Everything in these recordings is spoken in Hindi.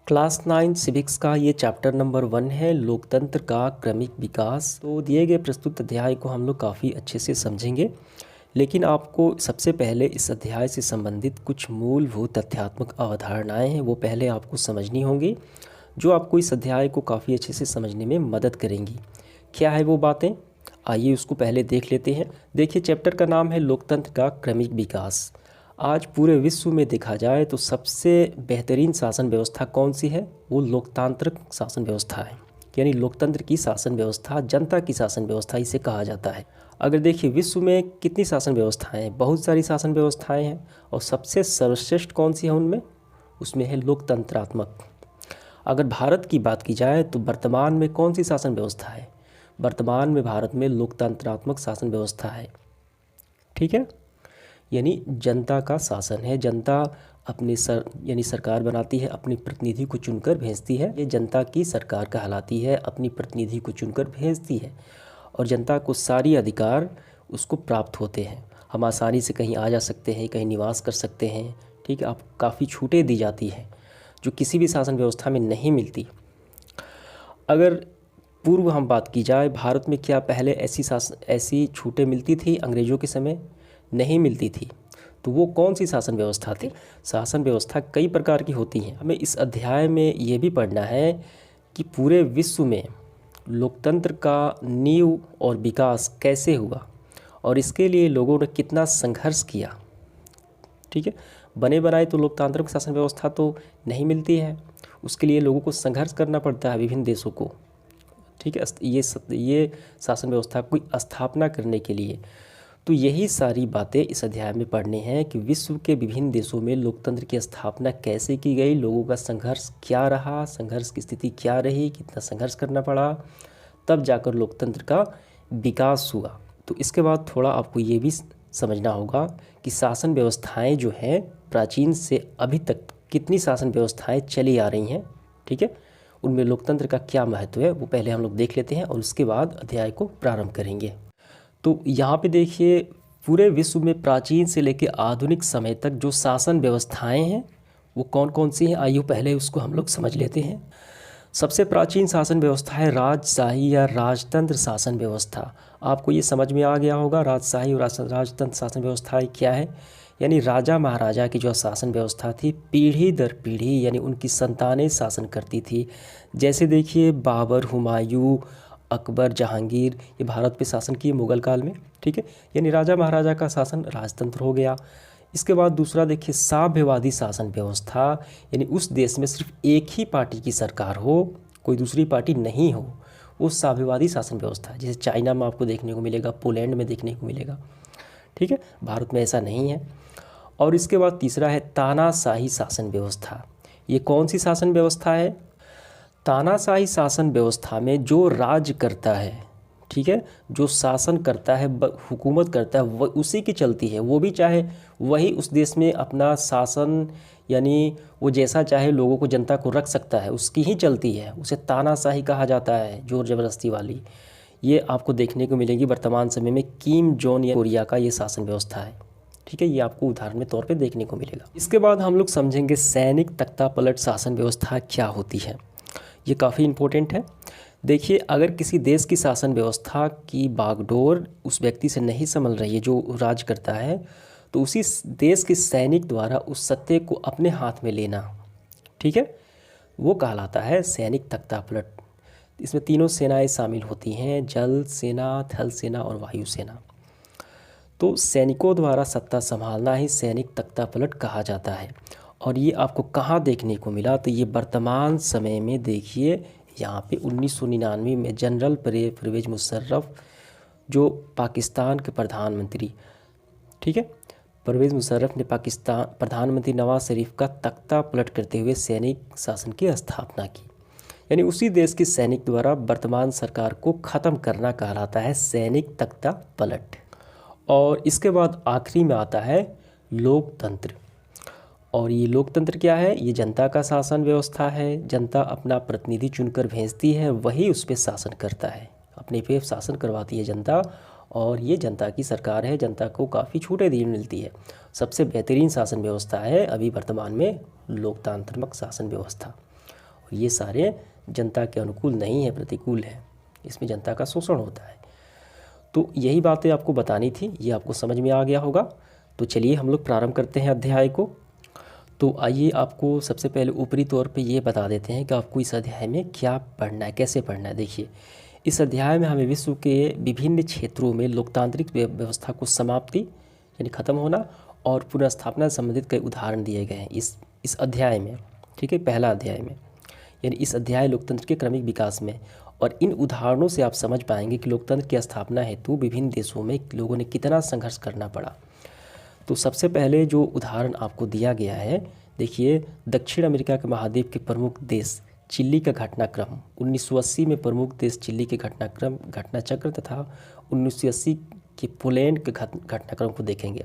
क्लास 9 सिविक्स का ये चैप्टर नंबर 1 है, लोकतंत्र का क्रमिक विकास। तो दिए गए प्रस्तुत अध्याय को हम लोग काफ़ी अच्छे से समझेंगे, लेकिन आपको सबसे पहले इस अध्याय से संबंधित कुछ मूलभूत तथ्यात्मक अवधारणाएं हैं वो पहले आपको समझनी होंगी, जो आपको इस अध्याय को काफ़ी अच्छे से समझने में मदद करेंगी। क्या है वो बातें, आइए उसको पहले देख लेते हैं। देखिए, चैप्टर का नाम है लोकतंत्र का क्रमिक विकास। आज पूरे विश्व में देखा जाए तो सबसे बेहतरीन शासन व्यवस्था कौन सी है? वो लोकतांत्रिक शासन व्यवस्था है, यानी लोकतंत्र की शासन व्यवस्था, जनता की शासन व्यवस्था इसे कहा जाता है। अगर देखिए, विश्व में कितनी शासन व्यवस्थाएं हैं? बहुत सारी शासन व्यवस्थाएं हैं, और सबसे सर्वश्रेष्ठ कौन सी है उनमें? उसमें है लोकतंत्रात्मक। अगर भारत की बात की जाए तो वर्तमान में कौन सी शासन व्यवस्था है? वर्तमान में भारत में लोकतंत्रात्मक शासन व्यवस्था है। ठीक है, यानी जनता का शासन है। जनता अपनी यानी सरकार बनाती है, अपनी प्रतिनिधि को चुनकर भेजती है। ये जनता की सरकार कहलाती है, अपनी प्रतिनिधि को चुनकर भेजती है, और जनता को सारी अधिकार उसको प्राप्त होते हैं। हम आसानी से कहीं आ जा सकते हैं, कहीं निवास कर सकते हैं। ठीक है, आप काफ़ी छूटें दी जाती हैं जो किसी भी शासन व्यवस्था में नहीं मिलती। अगर पूर्व हम बात की जाए, भारत में क्या पहले ऐसी छूटें मिलती थी? अंग्रेज़ों के समय नहीं मिलती थी। तो वो कौन सी शासन व्यवस्था थी? शासन व्यवस्था कई प्रकार की होती हैं। हमें इस अध्याय में ये भी पढ़ना है कि पूरे विश्व में लोकतंत्र का नींव और विकास कैसे हुआ, और इसके लिए लोगों ने कितना संघर्ष किया। ठीक है, बने बनाए तो लोकतांत्रिक शासन व्यवस्था तो नहीं मिलती है, उसके लिए लोगों को संघर्ष करना पड़ता है विभिन्न देशों को। ठीक है, ये शासन व्यवस्था की स्थापना करने के लिए। तो यही सारी बातें इस अध्याय में पढ़नी हैं कि विश्व के विभिन्न देशों में लोकतंत्र की स्थापना कैसे की गई, लोगों का संघर्ष क्या रहा, संघर्ष की स्थिति क्या रही, कितना संघर्ष करना पड़ा, तब जाकर लोकतंत्र का विकास हुआ। तो इसके बाद थोड़ा आपको ये भी समझना होगा कि शासन व्यवस्थाएं जो हैं, प्राचीन से अभी तक कितनी शासन व्यवस्थाएं चली आ रही हैं। ठीक है, उनमें लोकतंत्र का क्या महत्व है वो पहले हम लोग देख लेते हैं, और उसके बाद अध्याय को प्रारंभ करेंगे। तो यहाँ पे देखिए, पूरे विश्व में प्राचीन से लेकर आधुनिक समय तक जो शासन व्यवस्थाएं हैं वो कौन कौन सी हैं, आइए पहले उसको हम लोग समझ लेते हैं। सबसे प्राचीन शासन व्यवस्था है राजशाही या राजतंत्र शासन व्यवस्था। आपको ये समझ में आ गया होगा राजशाही और राजतंत्र शासन व्यवस्था क्या है। यानी राजा महाराजा की जो शासन व्यवस्था थी, पीढ़ी दर पीढ़ी, यानी उनकी संतानें शासन करती थी। जैसे देखिए, बाबर, हुमायूं, अकबर, जहांगीर, ये भारत पे शासन किए मुग़ल काल में। ठीक है, यानी राजा महाराजा का शासन राजतंत्र हो गया। इसके बाद दूसरा देखिए, साम्यवादी शासन व्यवस्था, यानी उस देश में सिर्फ एक ही पार्टी की सरकार हो, कोई दूसरी पार्टी नहीं हो, वो साम्यवादी शासन व्यवस्था है। जैसे चाइना में आपको देखने को मिलेगा, पोलैंड में देखने को मिलेगा। ठीक है, भारत में ऐसा नहीं है। और इसके बाद तीसरा है तानाशाही शासन व्यवस्था। ये कौन सी शासन व्यवस्था है? तानाशाही शासन व्यवस्था में जो राज करता है, ठीक है, जो शासन करता है, हुकूमत करता है, वह उसी की चलती है। वो भी चाहे वही उस देश में अपना शासन, यानी वो जैसा चाहे लोगों को, जनता को रख सकता है, उसकी ही चलती है। उसे तानाशाही कहा जाता है, जोर ज़बरदस्ती वाली। ये आपको देखने को मिलेगी वर्तमान समय में किम जोंग या कोरिया का ये शासन व्यवस्था है। ठीक है, ये आपको उदाहरण में तौर पे देखने को मिलेगा। इसके बाद हम लोग समझेंगे सैनिक तख्तापलट शासन व्यवस्था क्या होती है। ये काफ़ी इम्पोर्टेंट है। देखिए, अगर किसी देश की शासन व्यवस्था की बागडोर उस व्यक्ति से नहीं संभल रही है जो राज करता है, तो उसी देश के सैनिक द्वारा उस सत्ते को अपने हाथ में लेना, ठीक है, वो कहलाता है सैनिक तख्तापलट। इसमें तीनों सेनाएं शामिल होती हैं, जल सेना, थल सेना और वायु सेना। तो सैनिकों द्वारा सत्ता संभालना ही सैनिक तख्तापलट कहा जाता है। और ये आपको कहाँ देखने को मिला? तो ये वर्तमान समय में देखिए, यहाँ पे 1999 में जनरल परवेज़ मुशर्रफ, जो पाकिस्तान के प्रधानमंत्री, ठीक है, परवेज़ मुशर्रफ ने पाकिस्तान प्रधानमंत्री नवाज शरीफ का तख्ता पलट करते हुए सैनिक शासन की स्थापना की। यानी उसी देश के सैनिक द्वारा वर्तमान सरकार को ख़त्म करना कहलाता है सैनिक तख्ता पलट। और इसके बाद आखिरी में आता है लोकतंत्र। और ये लोकतंत्र क्या है? ये जनता का शासन व्यवस्था है। जनता अपना प्रतिनिधि चुनकर भेजती है, वही उस पर शासन करता है, अपने पे शासन करवाती है जनता, और ये जनता की सरकार है। जनता को काफ़ी छूटें दी मिलती है। सबसे बेहतरीन शासन व्यवस्था है अभी वर्तमान में लोकतांत्रिक शासन व्यवस्था। और ये सारे जनता के अनुकूल नहीं है, प्रतिकूल है, इसमें जनता का शोषण होता है। तो यही बातें आपको बतानी थी, ये आपको समझ में आ गया होगा। तो चलिए हम लोग प्रारंभ करते हैं अध्याय को। तो आइए आपको सबसे पहले ऊपरी तौर पे ये बता देते हैं कि आपको इस अध्याय में क्या पढ़ना है, कैसे पढ़ना है। देखिए, इस अध्याय में हमें विश्व के विभिन्न क्षेत्रों में लोकतांत्रिक व्यवस्था को समाप्ति यानी ख़त्म होना और पुनर्स्थापना से संबंधित कई उदाहरण दिए गए हैं इस अध्याय में। ठीक है, पहला अध्याय में, यानी इस अध्याय लोकतंत्र के क्रमिक विकास में। और इन उदाहरणों से आप समझ पाएंगे कि लोकतंत्र की स्थापना हेतु विभिन्न देशों में लोगों ने कितना संघर्ष करना पड़ा। तो सबसे पहले जो उदाहरण आपको दिया गया है, देखिए, दक्षिण अमेरिका के महाद्वीप के प्रमुख देश चिली का घटनाक्रम, 1980 में प्रमुख देश चिली के घटनाचक्र तथा 1980 के पोलैंड के घटनाक्रम को देखेंगे।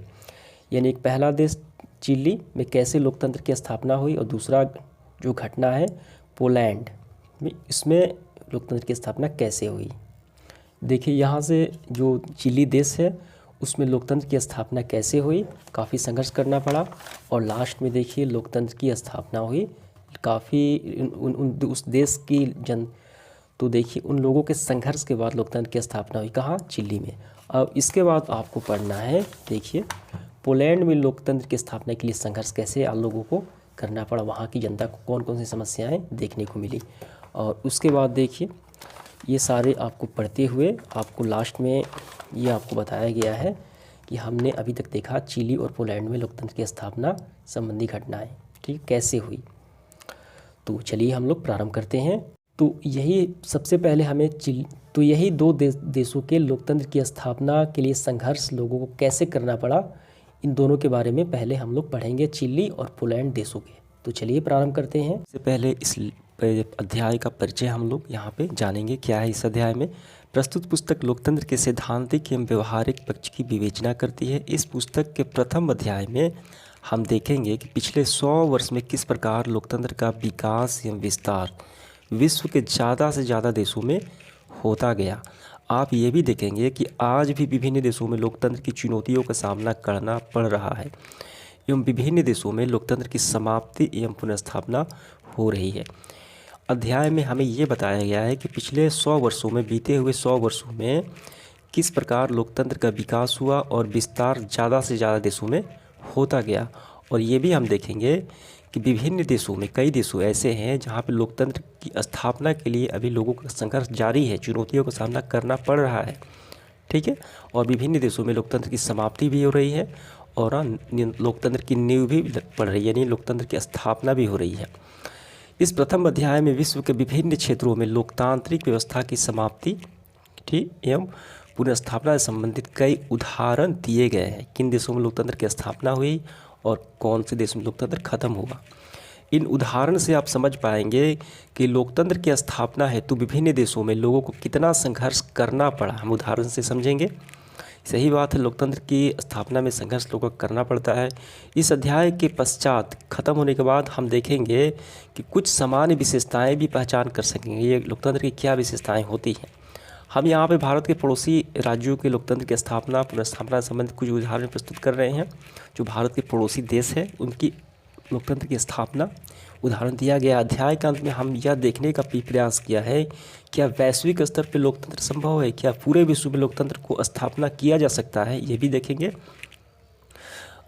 यानी एक पहला देश चिली में कैसे लोकतंत्र की स्थापना हुई और दूसरा जो घटना है पोलैंड में, इसमें लोकतंत्र की स्थापना कैसे हुई। देखिए, यहाँ से जो चिली देश है उसमें लोकतंत्र की स्थापना कैसे हुई, काफ़ी संघर्ष करना पड़ा। और लास्ट में देखिए लोकतंत्र की स्थापना हुई, काफ़ी उस देश की तो देखिए उन लोगों के संघर्ष के बाद लोकतंत्र की स्थापना हुई, कहाँ, चिली में। अब इसके बाद आपको पढ़ना है, देखिए, पोलैंड में लोकतंत्र की स्थापना के लिए संघर्ष कैसे आप लोगों को करना पड़ा, वहाँ की जनता को कौन कौन सी समस्याएं देखने को मिली। और उसके बाद देखिए ये सारे आपको पढ़ते हुए आपको लास्ट में ये आपको बताया गया है कि हमने अभी तक देखा चिली और पोलैंड में लोकतंत्र की स्थापना संबंधी घटनाएं, ठीक, कैसे हुई। तो चलिए हम लोग प्रारंभ करते हैं। तो यही सबसे पहले हमें तो यही दो देशों के लोकतंत्र की स्थापना के लिए संघर्ष लोगों को कैसे करना पड़ा, इन दोनों के बारे में पहले हम लोग पढ़ेंगे, चिली और पोलैंड देशों के। तो चलिए प्रारंभ करते हैं। इससे पहले इस अध्याय का परिचय हम लोग यहाँ पे जानेंगे, क्या है इस अध्याय में। प्रस्तुत पुस्तक लोकतंत्र के सैद्धांतिक एवं व्यवहारिक पक्ष की विवेचना करती है। इस पुस्तक के प्रथम अध्याय में हम देखेंगे कि पिछले 100 वर्ष में किस प्रकार लोकतंत्र का विकास एवं विस्तार विश्व के ज़्यादा से ज़्यादा देशों में होता गया। आप ये भी देखेंगे कि आज भी विभिन्न देशों में लोकतंत्र की चुनौतियों का सामना करना पड़ रहा है एवं विभिन्न देशों में लोकतंत्र की समाप्ति एवं पुनर्स्थापना हो रही है। अध्याय में हमें ये बताया गया है कि पिछले 100 वर्षों में, बीते हुए 100 वर्षों में किस प्रकार लोकतंत्र का विकास हुआ और विस्तार ज़्यादा से ज़्यादा देशों में होता गया। और ये भी हम देखेंगे कि विभिन्न देशों में, कई देशों ऐसे हैं जहाँ पे लोकतंत्र की स्थापना के लिए अभी लोगों का संघर्ष जारी है, चुनौतियों का सामना करना पड़ रहा है, ठीक है। और विभिन्न देशों में लोकतंत्र की समाप्ति भी हो रही है और लोकतंत्र की नींव भी पड़ रही है, यानी लोकतंत्र की स्थापना भी हो रही है। इस प्रथम अध्याय में विश्व के विभिन्न क्षेत्रों में लोकतांत्रिक व्यवस्था की समाप्ति, ठीक, एवं पुनर्स्थापना से संबंधित कई उदाहरण दिए गए हैं। किन देशों में लोकतंत्र की स्थापना हुई और कौन से देश में लोकतंत्र खत्म हुआ। इन उदाहरण से आप समझ पाएंगे कि लोकतंत्र की स्थापना हेतु विभिन्न देशों में लोगों को कितना संघर्ष करना पड़ा, हम उदाहरण से समझेंगे। सही बात है, लोकतंत्र की स्थापना में संघर्ष लोगों को करना पड़ता है। इस अध्याय के पश्चात खत्म होने के बाद हम देखेंगे कि कुछ सामान्य विशेषताएं भी पहचान कर सकेंगे, ये लोकतंत्र की क्या विशेषताएं होती हैं। हम यहाँ पे भारत के पड़ोसी राज्यों के लोकतंत्र की स्थापना पुनर्स्थापना संबंधित कुछ उदाहरण प्रस्तुत कर रहे हैं। जो भारत के पड़ोसी देश है उनकी लोकतंत्र की स्थापना उदाहरण दिया गया। अध्याय के अंत में हम यह देखने का भी प्रयास किया है, क्या वैश्विक स्तर पर लोकतंत्र संभव है, क्या पूरे विश्व में लोकतंत्र को स्थापना किया जा सकता है, ये भी देखेंगे।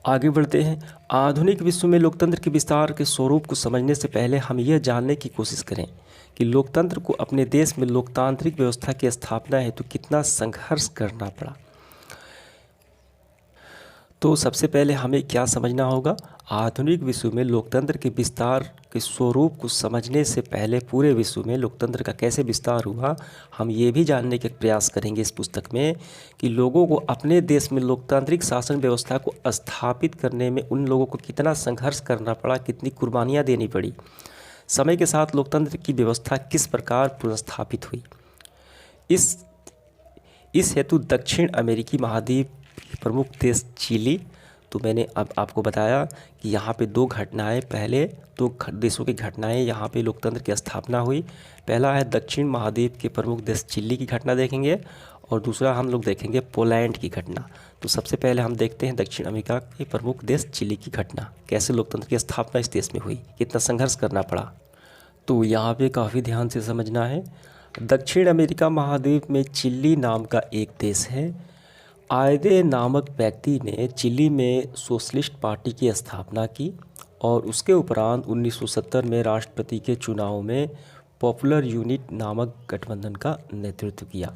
आगे बढ़ते हैं। आधुनिक विश्व में लोकतंत्र के विस्तार के स्वरूप को समझने से पहले हम यह जानने की कोशिश करें कि लोकतंत्र को अपने देश में लोकतांत्रिक व्यवस्था की स्थापना हेतु कितना संघर्ष करना पड़ा। तो सबसे पहले हमें क्या समझना होगा, आधुनिक विश्व में लोकतंत्र के विस्तार के स्वरूप को समझने से पहले पूरे विश्व में लोकतंत्र का कैसे विस्तार हुआ, हम ये भी जानने के प्रयास करेंगे इस पुस्तक में कि लोगों को अपने देश में लोकतांत्रिक शासन व्यवस्था को स्थापित करने में उन लोगों को कितना संघर्ष करना पड़ा, कितनी कुर्बानियाँ देनी पड़ी। समय के साथ लोकतंत्र की व्यवस्था किस प्रकार पुनर्स्थापित हुई। इस हेतु दक्षिण अमेरिकी महाद्वीप प्रमुख देश चिली, तो मैंने अब आपको बताया कि यहाँ पे दो घटनाएं, पहले दो देशों की घटनाएं यहाँ पे लोकतंत्र की स्थापना हुई। पहला है दक्षिण महाद्वीप के प्रमुख देश चिली की घटना देखेंगे और दूसरा हम लोग देखेंगे पोलैंड की घटना। तो सबसे पहले हम देखते हैं दक्षिण अमेरिका के प्रमुख देश चिली की घटना, कैसे लोकतंत्र की स्थापना इस देश में हुई, कितना संघर्ष करना पड़ा। तो यहाँ पे काफ़ी ध्यान से समझना है। दक्षिण अमेरिका महाद्वीप में चिली नाम का एक देश है। आयदे नामक व्यक्ति ने चिली में सोशलिस्ट पार्टी की स्थापना की और उसके उपरांत 1970 में राष्ट्रपति के चुनाव में पॉपुलर यूनिट नामक गठबंधन का नेतृत्व किया।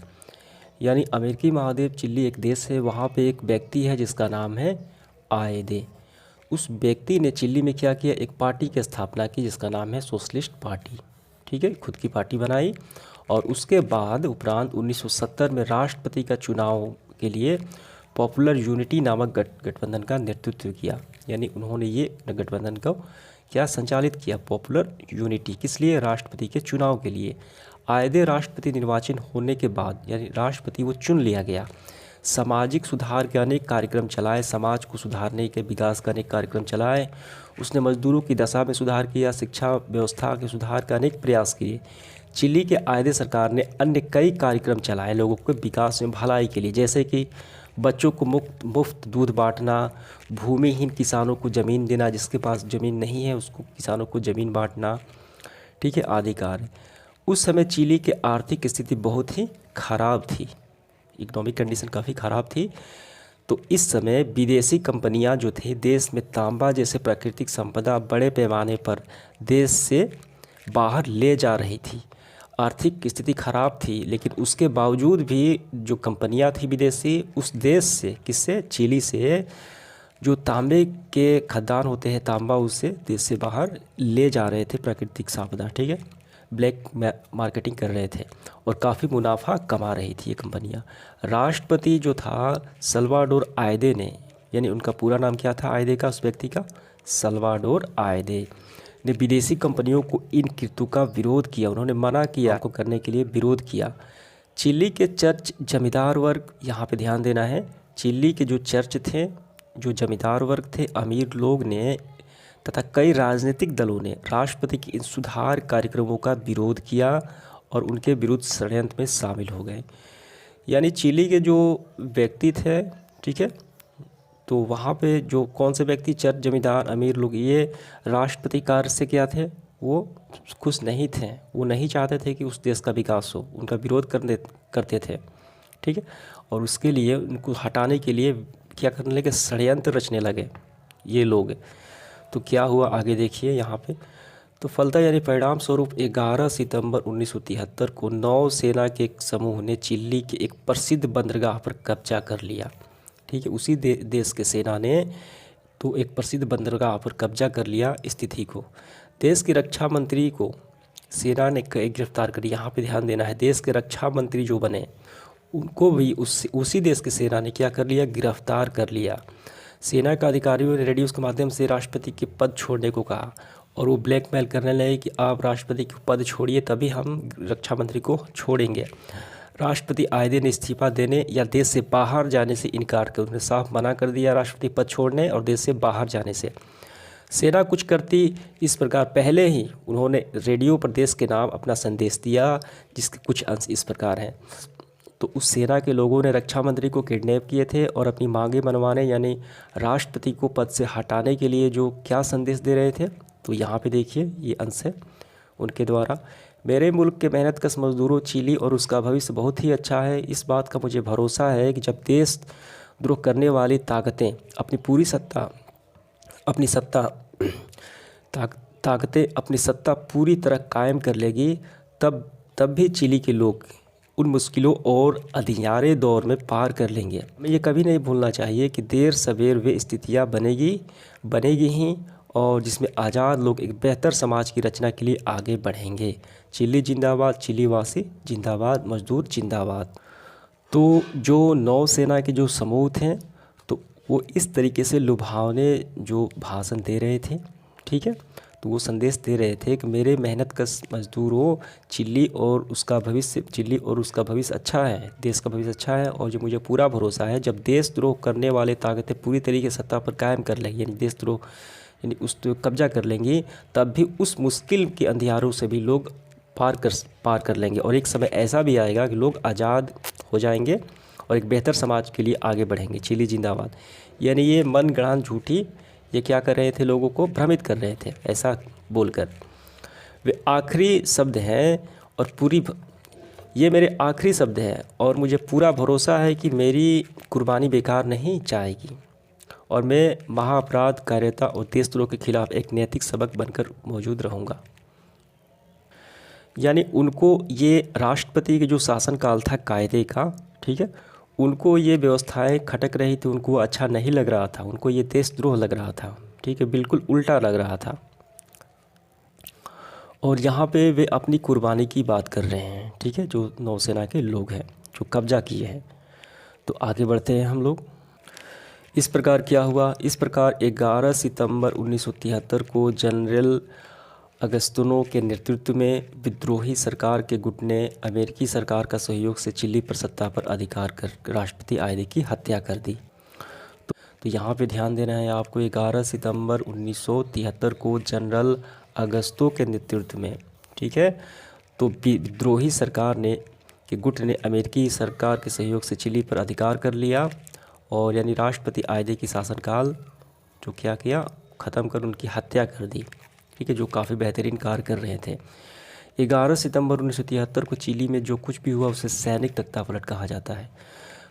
यानी अमेरिकी महाद्वीप चिली एक देश है, वहाँ पे एक व्यक्ति है जिसका नाम है आयदे। उस व्यक्ति ने चिली में क्या किया, एक पार्टी की स्थापना की जिसका नाम है सोशलिस्ट पार्टी। ठीक है, खुद की पार्टी बनाई और उसके बाद उपरांत 1970 में राष्ट्रपति का चुनाव के लिए पॉपुलर यूनिटी नामक गठबंधन का नेतृत्व किया। यानी उन्होंने ये गठबंधन को क्या संचालित किया, पॉपुलर यूनिटी, किस लिए, राष्ट्रपति के चुनाव के लिए। आयदे राष्ट्रपति निर्वाचन होने के बाद यानी राष्ट्रपति वो चुन लिया गया। सामाजिक सुधार के अनेक कार्यक्रम चलाए, समाज को सुधारने के विकास का अनेक कार्यक्रम चलाए। उसने मजदूरों की दशा में सुधार किया, शिक्षा व्यवस्था के सुधार का अनेक प्रयास किए। चिली के आयदे सरकार ने अन्य कई कार्यक्रम चलाए लोगों के विकास में भलाई के लिए, जैसे कि बच्चों को मुफ्त दूध बांटना, भूमिहीन किसानों को ज़मीन देना, जिसके पास ज़मीन नहीं है उसको किसानों को ज़मीन बांटना, ठीक है, आदि कार्य। उस समय चिली की आर्थिक स्थिति बहुत ही खराब थी, इकोनॉमिक कंडीशन काफ़ी ख़राब थी। तो इस समय विदेशी कंपनियां जो थे देश में तांबा जैसे प्राकृतिक संपदा बड़े पैमाने पर देश से बाहर ले जा रही थी। आर्थिक स्थिति ख़राब थी, लेकिन उसके बावजूद भी जो कंपनियां थी विदेशी, उस देश से, किससे, चिली से, जो तांबे के खदान होते हैं, तांबा उससे देश से बाहर ले जा रहे थे प्राकृतिक संपदा, ठीक है, ब्लैक मार्केटिंग कर रहे थे और काफ़ी मुनाफा कमा रही थी ये कंपनियां। राष्ट्रपति जो था सल्वाडोर आयदे ने, यानी उनका पूरा नाम क्या था आयदे का, उस व्यक्ति का, सल्वाडोर आयदे ने विदेशी कंपनियों को इन कृत्यों का विरोध किया। उन्होंने मना किया को करने के लिए विरोध किया। चिली के चर्च जमींदार वर्ग, यहाँ पे ध्यान देना है, चिली के जो चर्च थे, जो जमींदार वर्ग थे, अमीर लोग ने तथा कई राजनीतिक दलों ने राष्ट्रपति के इन सुधार कार्यक्रमों का विरोध किया और उनके विरुद्ध षड्यंत्र में शामिल हो गए। यानी चिली के जो व्यक्ति थे, ठीक है, तो वहाँ पे जो कौन से व्यक्ति, चर्च जमींदार अमीर लोग, ये राष्ट्रपति कार्य से क्या थे, वो खुश नहीं थे, वो नहीं चाहते थे कि उस देश का विकास हो, उनका विरोध करते थे, ठीक है, और उसके लिए उनको हटाने के लिए क्या करने लगे, षड्यंत्र रचने लगे ये लोग। तो क्या हुआ आगे देखिए यहाँ पे। तो फलतः यानी परिणाम स्वरूप 11 सितंबर 1973 को नौसेना के एक समूह ने चिली के एक प्रसिद्ध बंदरगाह पर कब्जा कर लिया। ठीक है, उसी देश के सेना ने तो एक प्रसिद्ध बंदरगाह पर कब्जा कर लिया स्थिति को। देश के रक्षा मंत्री को सेना ने गिरफ्तार कर, यहाँ पे ध्यान देना है, देश के रक्षा मंत्री जो बने उनको भी उसी देश की सेना ने क्या कर लिया, गिरफ्तार कर लिया। सेना के अधिकारियों ने रेडियो के माध्यम से राष्ट्रपति के पद छोड़ने को कहा और वो ब्लैकमेल करने लगे कि आप राष्ट्रपति के पद छोड़िए तभी हम रक्षा मंत्री को छोड़ेंगे। राष्ट्रपति आयदे ने इस्तीफा देने या देश से बाहर जाने से इनकार कर, उन्होंने साफ मना कर दिया राष्ट्रपति पद छोड़ने और देश से बाहर जाने से। सेना कुछ करती इस प्रकार, पहले ही उन्होंने रेडियो पर देश के नाम अपना संदेश दिया, जिसके कुछ अंश इस प्रकार हैं। तो उस सेना के लोगों ने रक्षा मंत्री को किडनैप किए थे और अपनी मांगे मनवाने यानी राष्ट्रपति को पद से हटाने के लिए जो क्या संदेश दे रहे थे, तो यहाँ पे देखिए ये अंश है उनके द्वारा। मेरे मुल्क के मेहनतकश मजदूरों, चिली और उसका भविष्य बहुत ही अच्छा है। इस बात का मुझे भरोसा है कि जब देश द्रोह करने वाली ताकतें अपनी सत्ता पूरी तरह कायम कर लेगी, तब भी चिली के लोग उन मुश्किलों और अंधियारे दौर में पार कर लेंगे। हमें ये कभी नहीं भूलना चाहिए कि देर सवेर वे स्थितियाँ बनेगी ही और जिसमें आज़ाद लोग एक बेहतर समाज की रचना के लिए आगे बढ़ेंगे। चिली जिंदाबाद, चिली वासी जिंदाबाद, मजदूर जिंदाबाद। तो जो नौसेना के जो समूह थे तो वो इस तरीके से लुभावने जो भाषण दे रहे थे, ठीक है, तो वो संदेश दे रहे थे कि मेरे मेहनतकश मजदूरों, चिली और उसका भविष्य अच्छा है, देश का भविष्य अच्छा है और जो मुझे पूरा भरोसा है जब देशद्रोह करने वाले ताकतें पूरी तरीके से सत्ता पर कायम कर लेंगी, यानी देशद्रोह यानी उस पर कब्जा कर लेंगी, तब भी उस मुश्किल के अंधियारों से भी लोग पार कर लेंगे और एक समय ऐसा भी आएगा कि लोग आज़ाद हो जाएंगे और एक बेहतर समाज के लिए आगे बढ़ेंगे। चिली जिंदाबाद। यानी ये मन गढ़ंत झूठी, ये क्या कर रहे थे, लोगों को भ्रमित कर रहे थे ऐसा बोलकर। वे आखिरी शब्द हैं और ये मेरे आखिरी शब्द हैं और मुझे पूरा भरोसा है कि मेरी कुर्बानी बेकार नहीं जाएगी और मैं महाअपराध कायरता और देशद्रोह के खिलाफ एक नैतिक सबक बनकर मौजूद रहूँगा। यानी उनको ये राष्ट्रपति के जो शासनकाल था कायदे का, ठीक है, उनको ये व्यवस्थाएं खटक रही थी, उनको अच्छा नहीं लग रहा था, उनको ये देशद्रोह लग रहा था, ठीक है, बिल्कुल उल्टा लग रहा था। और यहाँ पे वे अपनी कुर्बानी की बात कर रहे हैं, ठीक है, जो नौसेना के लोग हैं जो कब्जा किए हैं। तो आगे बढ़ते हैं हम लोग। इस प्रकार क्या हुआ, इस प्रकार 11 सितंबर 1973 को जनरल अगस्तोनो के नेतृत्व में विद्रोही सरकार के गुट ने अमेरिकी सरकार का सहयोग से चिली पर सत्ता पर अधिकार कर राष्ट्रपति आइदे की हत्या कर दी। तो यहाँ पे ध्यान देना है आपको, 11 सितंबर 1973 को जनरल अगस्तो के नेतृत्व में, ठीक है, तो विद्रोही सरकार के गुट ने अमेरिकी सरकार के सहयोग से चिली पर अधिकार कर लिया और यानी राष्ट्रपति आइदे की शासनकाल जो क्या किया, ख़त्म कर उनकी हत्या कर दी, ठीक है, जो काफ़ी बेहतरीन कार्य कर रहे थे। 11 सितंबर 1973 को चिली में जो कुछ भी हुआ उसे सैनिक तख्तापलट कहा जाता है।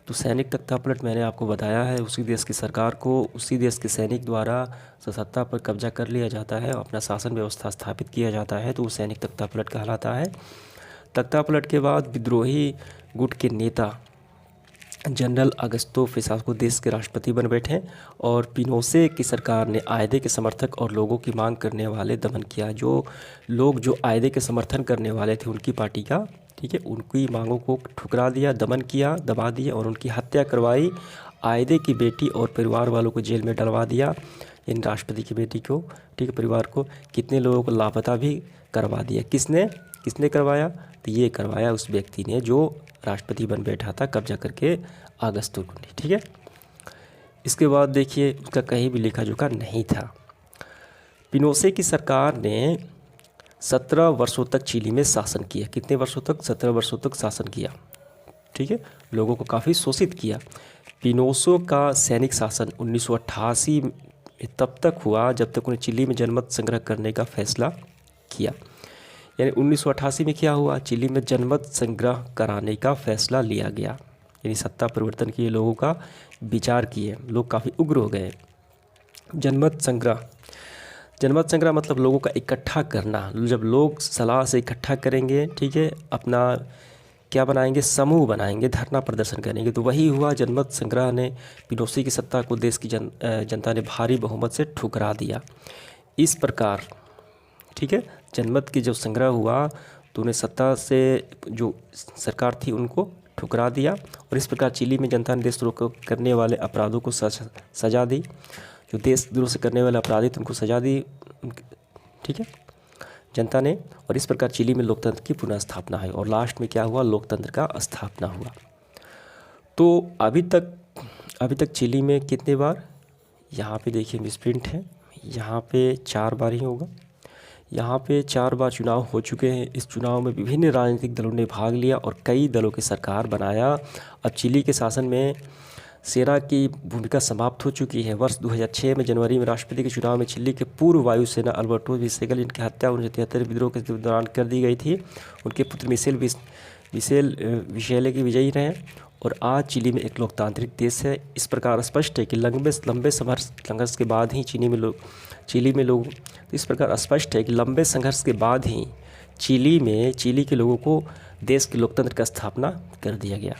तो सैनिक तख्तापलट मैंने आपको बताया है, उसी देश की सरकार को उसी देश के सैनिक द्वारा सत्ता पर कब्जा कर लिया जाता है, अपना शासन व्यवस्था स्थापित किया जाता है, तो वो सैनिक तख्तापलट कहलाता है। तख्तापलट के बाद विद्रोही गुट के नेता जनरल अगस्तो फिसास को देश के राष्ट्रपति बन बैठे और पिनोशे की सरकार ने आइदे के समर्थक और लोगों की मांग करने वाले दमन किया। जो लोग जो आइदे के समर्थन करने वाले थे उनकी पार्टी का, ठीक है, उनकी मांगों को ठुकरा दिया, दमन किया, दबा दिया और उनकी हत्या करवाई। आइदे की बेटी और परिवार वालों को जेल में डलवा दिया, इन राष्ट्रपति की बेटी को, ठीक है, परिवार को, कितने लोगों को लापता भी करवा दिया। किसने करवाया, तो ये करवाया उस व्यक्ति ने जो राष्ट्रपति बन बैठा था कब्जा करके, अगस्तो ने, ठीक है। इसके बाद देखिए उसका कहीं भी लिखा जोखा नहीं था। पिनोशे की सरकार ने 17 वर्षों तक चिली में शासन किया। कितने वर्षों तक? 17 वर्षों तक शासन किया, ठीक है, लोगों को काफ़ी शोषित किया। पिनोशे का सैनिक शासन 1988 में तब तक हुआ जब तक उन्हें चिली में जनमत संग्रह करने का फैसला किया। यानी 1988 में क्या हुआ, चिली में जनमत संग्रह कराने का फैसला लिया गया, यानी सत्ता परिवर्तन के लोगों का विचार किए, लोग काफ़ी उग्र हो गए। जनमत संग्रह मतलब लोगों का इकट्ठा करना, जब लोग सलाह से इकट्ठा करेंगे, ठीक है, अपना क्या बनाएंगे, समूह बनाएंगे, धरना प्रदर्शन करेंगे, तो वही हुआ। जनमत संग्रह ने पिनोशे की सत्ता को देश की जनता ने भारी बहुमत से ठुकरा दिया। इस प्रकार, ठीक है, जनमत की जब संग्रह हुआ तो उन्हें सत्ता से जो सरकार थी उनको ठुकरा दिया और इस प्रकार चिली में जनता ने देशद्रोह करने वाले अपराधों को सजा दी। जो देशद्रोह से करने वाले अपराधी थे उनको सजा दी, ठीक है, जनता ने। और इस प्रकार चिली में लोकतंत्र की पुनः स्थापना है और लास्ट में क्या हुआ, लोकतंत्र का स्थापना हुआ। तो अभी तक चिली में कितने बार, यहाँ पे देखिए मिसप्रिंट है, यहाँ पे 4 बार ही होगा। यहाँ पे 4 बार चुनाव हो चुके हैं। इस चुनाव में विभिन्न राजनीतिक दलों ने भाग लिया और कई दलों की सरकार बनाया। अब चिली के शासन में सेना की भूमिका समाप्त हो चुकी है। वर्ष 2006 में जनवरी में राष्ट्रपति के चुनाव में चिली के पूर्व वायुसेना अल्बर्टो विसेगल, जिनकी हत्या 1973 विद्रोह के दौरान कर दी गई थी, उनके पुत्र विशेले की विजयी रहे और आज चिली में एक लोकतांत्रिक देश है। इस प्रकार स्पष्ट है कि लंबे संघर्ष के बाद ही इस प्रकार स्पष्ट है कि लंबे संघर्ष के बाद ही चिली के लोगों को देश के लोकतंत्र का स्थापना कर दिया गया।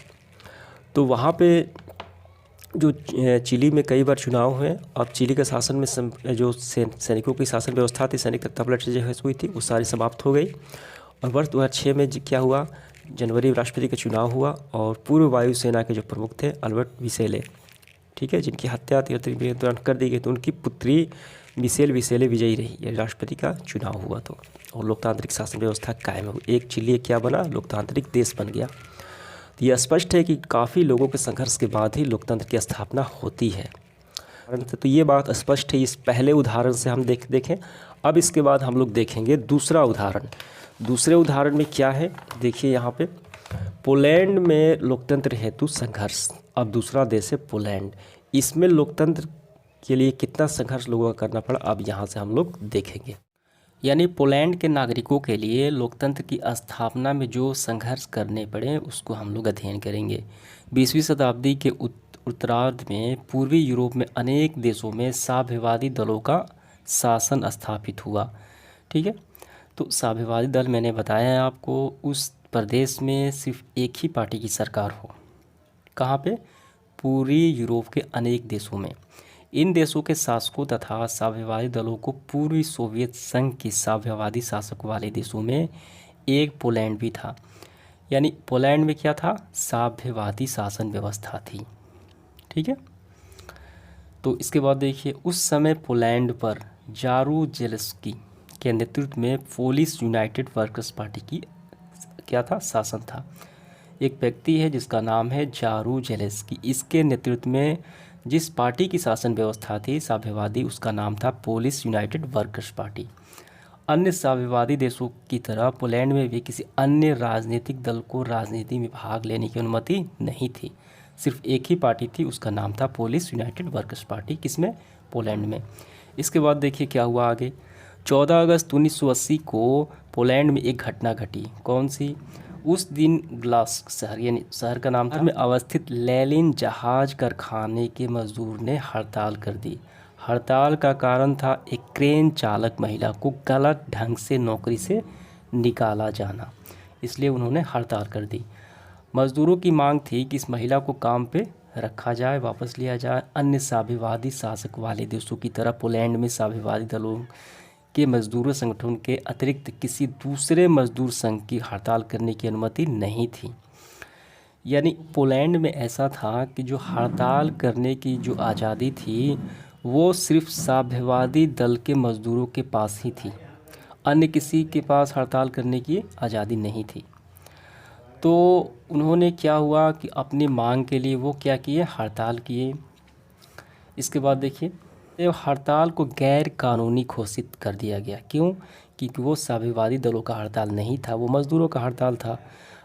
तो वहाँ पे जो चिली में कई बार चुनाव हुए। अब चिली का शासन में जो सैनिकों की शासन व्यवस्था थी, सैनिक तख्तापलट जो हुई थी, वो सारी समाप्त हो गई। और वर्ष 2006 में क्या हुआ, जनवरी में राष्ट्रपति का चुनाव हुआ और पूर्व वायुसेना के जो प्रमुख थे अल्बर्ट विसेले, ठीक है, जिनकी हत्या 73 के दौरान कर दी गई, तो उनकी पुत्री विसेले विजयी रही। ये राष्ट्रपति का चुनाव हुआ तो और लोकतांत्रिक शासन व्यवस्था कायम हुई। एक चिली क्या बना, लोकतांत्रिक देश बन गया। तो यह स्पष्ट है कि काफ़ी लोगों के संघर्ष के बाद ही लोकतंत्र की स्थापना होती है। तो ये बात स्पष्ट है। इस पहले उदाहरण से हम देखें। अब इसके बाद हम लोग देखेंगे दूसरा उदाहरण। दूसरे उदाहरण में क्या है, देखिए यहाँ पे, पोलैंड में लोकतंत्र हेतु संघर्ष। अब दूसरा देश है पोलैंड, इसमें लोकतंत्र के लिए कितना संघर्ष लोगों का करना पड़ा, अब यहाँ से हम लोग देखेंगे। यानी पोलैंड के नागरिकों के लिए लोकतंत्र की स्थापना में जो संघर्ष करने पड़े उसको हम लोग अध्ययन करेंगे। 20वीं शताब्दी के उत्तरार्ध में पूर्वी यूरोप में अनेक देशों में साम्यवादी दलों का शासन स्थापित हुआ। ठीक है, तो साम्यवादी दल मैंने बताया है आपको, उस प्रदेश में सिर्फ एक ही पार्टी की सरकार हो। कहाँ पे? पूरी यूरोप के अनेक देशों में। इन देशों के शासकों तथा साम्यवादी दलों को पूर्वी सोवियत संघ की साम्यवादी शासक वाले देशों में एक पोलैंड भी था। यानी पोलैंड में क्या था? साम्यवादी शासन व्यवस्था थी। ठीक है, तो इसके बाद देखिए, उस समय पोलैंड पर जारुजेल्स्की के नेतृत्व में पोलिश यूनाइटेड वर्कर्स पार्टी की क्या था? शासन था। एक व्यक्ति है जिसका नाम है जारुजेल्स्की। इसके नेतृत्व में जिस पार्टी की शासन व्यवस्था थी साम्यवादी, उसका नाम था पोलिश यूनाइटेड वर्कर्स पार्टी। अन्य साम्यवादी देशों की तरह पोलैंड में भी किसी अन्य राजनीतिक दल को राजनीति में भाग लेने की अनुमति नहीं थी। सिर्फ एक ही पार्टी थी, उसका नाम था पोलिश यूनाइटेड वर्कर्स पार्टी। किसमें? पोलैंड में। इसके बाद देखिए क्या हुआ आगे। 14 अगस्त 1980 को पोलैंड में एक घटना घटी। कौन सी? उस दिन ग्लास्क शहर, यानी शहर का नाम था, में अवस्थित लेनिन जहाज कारखाने के मजदूर ने हड़ताल कर दी। हड़ताल का कारण था एक क्रेन चालक महिला को गलत ढंग से नौकरी से निकाला जाना, इसलिए उन्होंने हड़ताल कर दी। मजदूरों की मांग थी कि इस महिला को काम पे रखा जाए, वापस लिया जाए। अन्य साम्यवादी शासक वाले देशों की तरह पोलैंड में साम्यवादी दलों के मजदूर संगठन के अतिरिक्त किसी दूसरे मजदूर संघ की हड़ताल करने की अनुमति नहीं थी। यानी पोलैंड में ऐसा था कि जो हड़ताल करने की जो आज़ादी थी वो सिर्फ साम्यवादी दल के मजदूरों के पास ही थी, अन्य किसी के पास हड़ताल करने की आज़ादी नहीं थी। तो उन्होंने क्या हुआ कि अपनी मांग के लिए वो क्या किए? हड़ताल किए। इसके बाद देखिए, हड़ताल को गैर कानूनी घोषित कर दिया गया। क्यों? क्योंकि वो साम्यवादी दलों का हड़ताल नहीं था, वो मज़दूरों का हड़ताल था।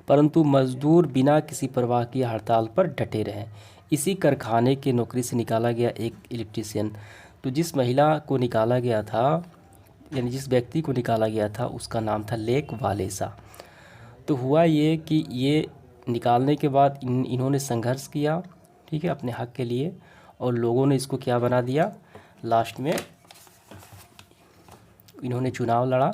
परंतु मज़दूर बिना किसी परवाह किए हड़ताल पर डटे रहे। इसी कारखाने के नौकरी से निकाला गया एक इलेक्ट्रीशियन, तो जिस महिला को निकाला गया था, यानी जिस व्यक्ति को निकाला गया था, उसका नाम था लेक वालेसा। तो हुआ ये कि ये निकालने के बाद इन्होंने संघर्ष किया, ठीक है, अपने हक के लिए, और लोगों ने इसको क्या बना दिया? लास्ट में इन्होंने चुनाव लड़ा,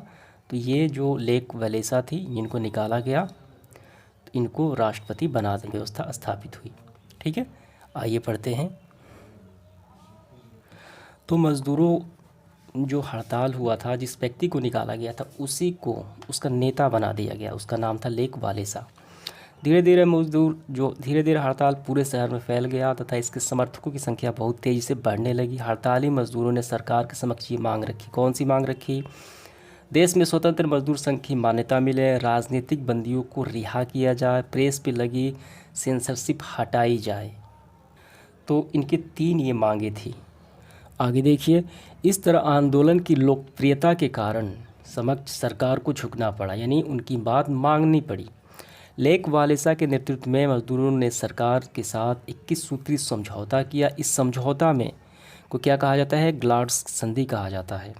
तो ये जो लेक वालेसा थी, इनको निकाला गया, तो इनको राष्ट्रपति बना देने की व्यवस्था स्थापित हुई। ठीक है, आइए पढ़ते हैं। तो मज़दूरों जो हड़ताल हुआ था, जिस व्यक्ति को निकाला गया था, उसी को उसका नेता बना दिया गया, उसका नाम था लेक वालेसा। धीरे धीरे हड़ताल पूरे शहर में फैल गया तथा इसके समर्थकों की संख्या बहुत तेज़ी से बढ़ने लगी। हड़ताली मजदूरों ने सरकार के समक्ष ये मांग रखी। कौन सी मांग रखी? देश में स्वतंत्र मजदूर संघ की मान्यता मिले, राजनीतिक बंदियों को रिहा किया जाए, प्रेस पर लगी सेंसरशिप हटाई जाए। तो इनकी 3 ये मांगे थी। आगे देखिए, इस तरह आंदोलन की लोकप्रियता के कारण समक्ष सरकार को झुकना पड़ा, यानी उनकी बात मांगनी पड़ी। लेक वालेसा के नेतृत्व में मजदूरों ने सरकार के साथ 21 सूत्री समझौता किया। इस समझौता में को क्या कहा जाता है? ग्लाड्स्क संधि कहा जाता है।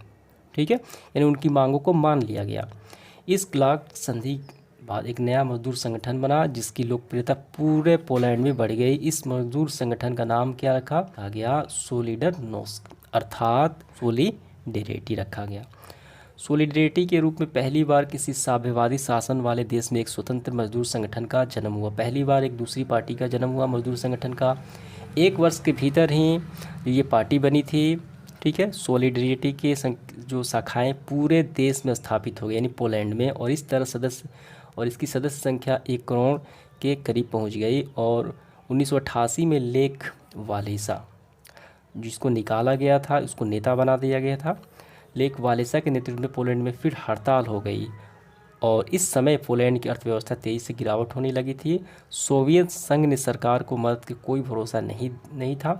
ठीक है, यानी उनकी मांगों को मान लिया गया। इस ग्लाड्स्क संधि के बाद एक नया मजदूर संगठन बना जिसकी लोकप्रियता पूरे पोलैंड में बढ़ गई। इस मजदूर संगठन का नाम क्या रखा गया? सोलिडरनोस्क, अर्थात सोलिडेरिटी रखा गया। सोलिडेरिटी के रूप में पहली बार किसी साम्यवादी शासन वाले देश में एक स्वतंत्र मजदूर संगठन का जन्म हुआ। पहली बार एक दूसरी पार्टी का जन्म हुआ मजदूर संगठन का। 1 वर्ष के भीतर ही ये पार्टी बनी थी। ठीक है, सोलिडेरिटी के जो शाखाएं पूरे देश में स्थापित हो गई, यानी पोलैंड में, और इस तरह इसकी सदस्य संख्या 1 करोड़ के करीब पहुंच गई। और 1988 में लेक वालेसा, जिसको निकाला गया था, उसको नेता बना दिया गया था। लेक वालेसा के नेतृत्व में पोलैंड में फिर हड़ताल हो गई और इस समय पोलैंड की अर्थव्यवस्था तेज़ी से गिरावट होने लगी थी। सोवियत संघ ने सरकार को मदद के कोई भरोसा नहीं था।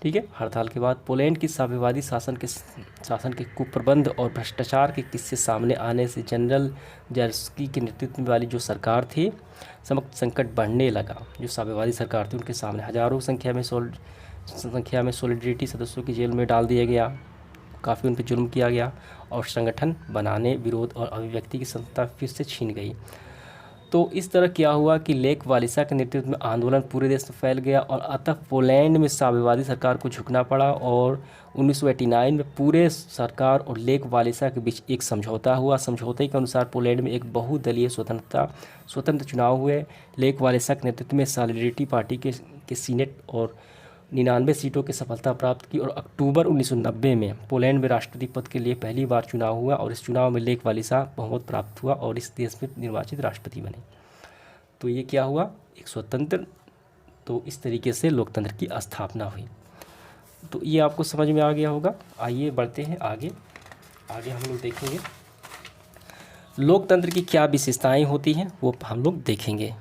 ठीक है, हड़ताल के बाद पोलैंड की साम्यवादी शासन के कुप्रबंध और भ्रष्टाचार के किस्से सामने आने से जनरल जर्स्की के नेतृत्व वाली जो सरकार थी, समक्ष संकट बढ़ने लगा। जो साम्यवादी सरकार थी उनके सामने हजारों संख्या में सोलिडेरिटी सदस्यों की जेल में डाल दिया गया। काफ़ी उन पर जुल्म किया गया और संगठन बनाने, विरोध और अभिव्यक्ति की स्वतंत्रता फिर से छीन गई। तो इस तरह क्या हुआ कि लेक वालिसा के नेतृत्व में आंदोलन पूरे देश में फैल गया और अतः पोलैंड में साम्यवादी सरकार को झुकना पड़ा और 1989 में पूरे सरकार और लेक वालिसा के बीच एक समझौता हुआ। समझौते के अनुसार पोलैंड में एक बहुदलीय स्वतंत्र चुनाव हुए। लेक वालिसा के नेतृत्व में सॉलिडरिटी पार्टी के सीनेट और 99 सीटों की सफलता प्राप्त की और अक्टूबर 1990 में पोलैंड में राष्ट्रपति पद के लिए पहली बार चुनाव हुआ और इस चुनाव में लेक वालिसा बहुमत प्राप्त हुआ और इस देश में निर्वाचित राष्ट्रपति बने। तो ये क्या हुआ, एक स्वतंत्र, तो इस तरीके से लोकतंत्र की स्थापना हुई। तो ये आपको समझ में आ गया होगा। आइए बढ़ते हैं आगे। आगे हम लोग देखेंगे लोकतंत्र की क्या विशेषताएं होती हैं, वो हम लोग देखेंगे।